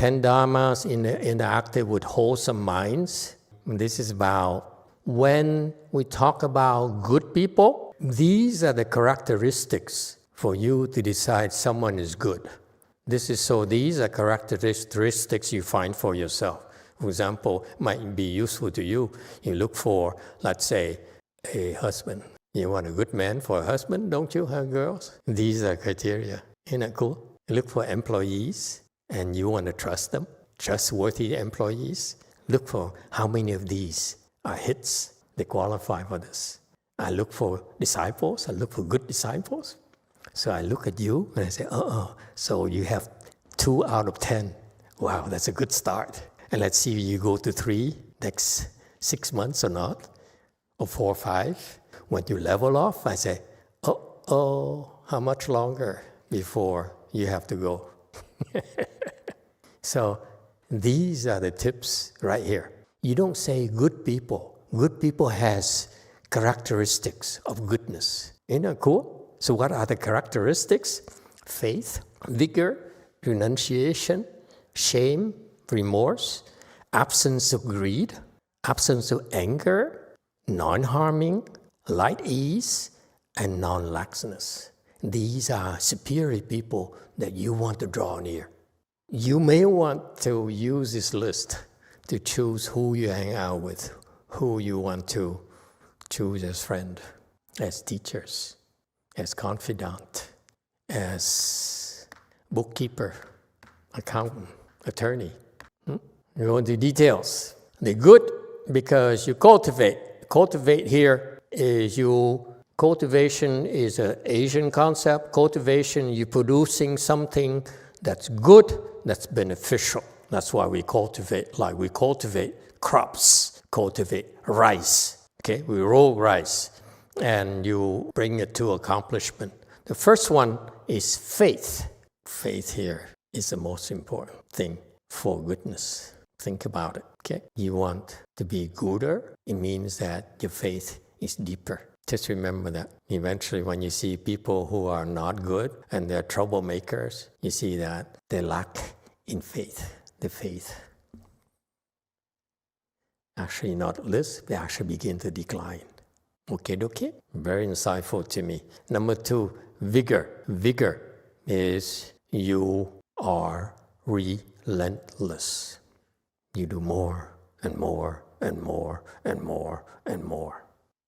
10 Dharmas interacted with wholesome minds. This is about when we talk about good people, these are the characteristics for you to decide someone is good. These are characteristics you find for yourself. For example, might be useful to you. You look for, let's say, a husband. You want a good man for a husband, don't you, girls? These are criteria. Isn't that cool? You look for employees, and you want to trust them, trustworthy employees. Look for how many of these are hits. They qualify for this. I look for disciples. I look for good disciples. So I look at you and I say, so you have 2 out of 10. Wow, that's a good start. And let's see if you go to 3 next 6 months or not, or 4 or 5. When you level off, I say, how much longer before you have to go? So these are the tips right here. You don't say good people. Good people has characteristics of goodness. Isn't that cool? So what are the characteristics? Faith, vigor, renunciation, shame, remorse, absence of greed, absence of anger, non-harming, light ease, and non-laxness. These are superior people that you want to draw near. You may want to use this list to choose who you hang out with, who you want to choose as friend, as teachers, as confidant, as bookkeeper, accountant, attorney. You go into details. They're good because you cultivate. Cultivate here is cultivation is an Asian concept. Cultivation, you're producing something that's good, that's beneficial. That's why we cultivate, like we cultivate crops, cultivate rice. Okay, we roll rice and you bring it to accomplishment. The first one is faith. Faith here is the most important thing for goodness. Think about it, okay? You want to be gooder, it means that your faith is deeper. Just remember that. Eventually, when you see people who are not good and they're troublemakers, you see that they lack in faith, the faith. Actually not less, they actually begin to decline. Okay? Very insightful to me. Number 2, vigor. Vigor is you are relentless. You do more and more and more and more and more.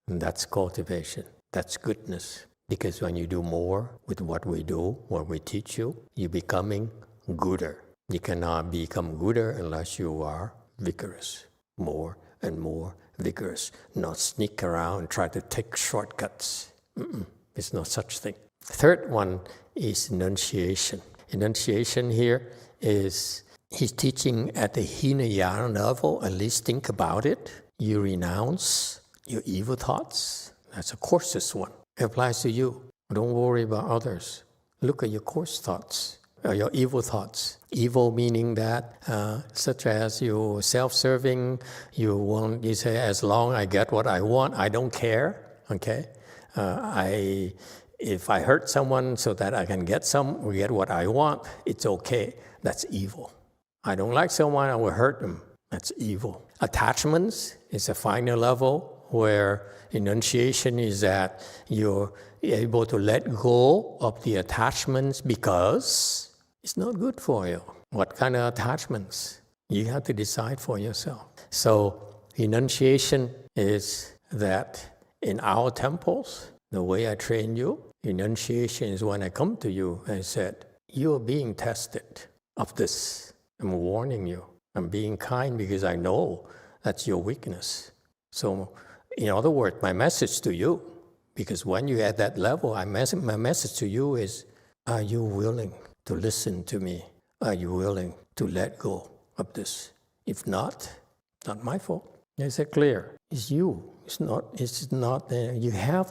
And that's cultivation. That's goodness. Because when you do more with what we do, what we teach you, you're becoming gooder. You cannot become gooder unless you are vigorous. More and more vigorous. Not sneak around and try to take shortcuts. It's no such thing. Third one is enunciation. Enunciation here is, he's teaching at the Hinayana level. At least think about it. You renounce your evil thoughts. That's a coarsest one. It applies to you. Don't worry about others. Look at your coarse thoughts, your evil thoughts. Evil meaning that, such as you self-serving, you say, as long as I get what I want, I don't care. Okay, if I hurt someone so that I can get what I want, it's okay. That's evil. I don't like someone, I will hurt them. That's evil. Attachments is a final level where enunciation is that you're able to let go of the attachments because it's not good for you. What kind of attachments? You have to decide for yourself. So enunciation is that in our temples, the way I train you, enunciation is when I come to you and said, you're being tested of this. I'm warning you. I'm being kind because I know that's your weakness. So in other words, my message to you, because when you're at that level, my message to you is, are you willing to listen to me? Are you willing to let go of this? If not my fault. Is it clear? It's you. It's not you have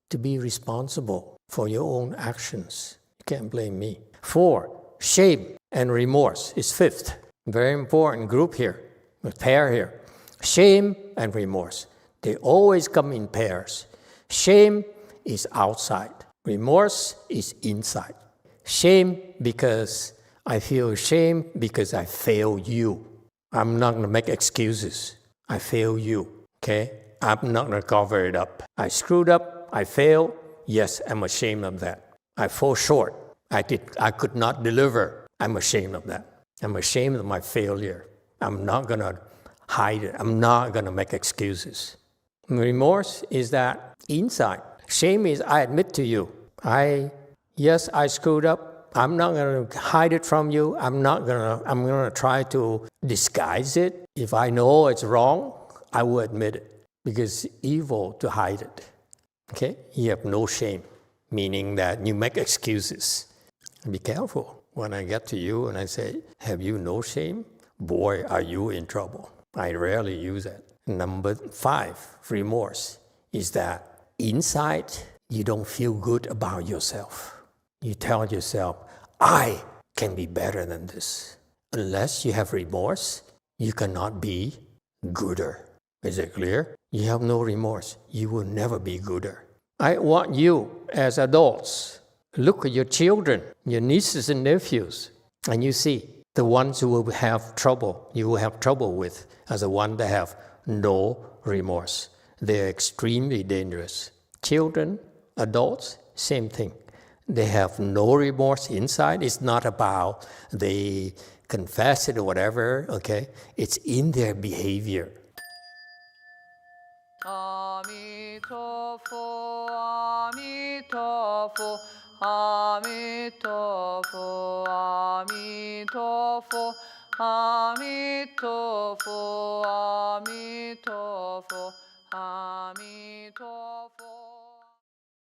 to be responsible for your own actions. You can't blame me. 4, shame and remorse is 5th. Very important group here, a pair here. Shame and remorse. They always come in pairs. Shame is outside. Remorse is inside. Shame because I feel shame because I failed you. I'm not going to make excuses. I failed you, okay? I'm not going to cover it up. I screwed up. I failed. Yes, I'm ashamed of that. I fall short. I could not deliver. I'm ashamed of that. I'm ashamed of my failure. I'm not going to hide it. I'm not going to make excuses. Remorse is that inside. Shame is I admit to you. Yes, I screwed up. I'm not going to hide it from you. I'm going to try to disguise it. If I know it's wrong, I will admit it because it's evil to hide it. Okay? You have no shame, meaning that you make excuses. Be careful when I get to you and I say, have you no shame? Boy, are you in trouble. I rarely use that. Number 5, remorse, is that inside you don't feel good about yourself. You tell yourself, I can be better than this. Unless you have remorse, you cannot be gooder. Is it clear? You have no remorse. You will never be gooder. I want you as adults, look at your children, your nieces and nephews, and you see the ones who will have trouble, you will have trouble with, as the ones that have no remorse. They're extremely dangerous. Children, adults, same thing. They have no remorse inside. It's not about they confess it or whatever, okay? It's in their behavior. Emituofo, Emituofo, Emituofo, Emituofo, Emituofo, Emituofo, Emituofo.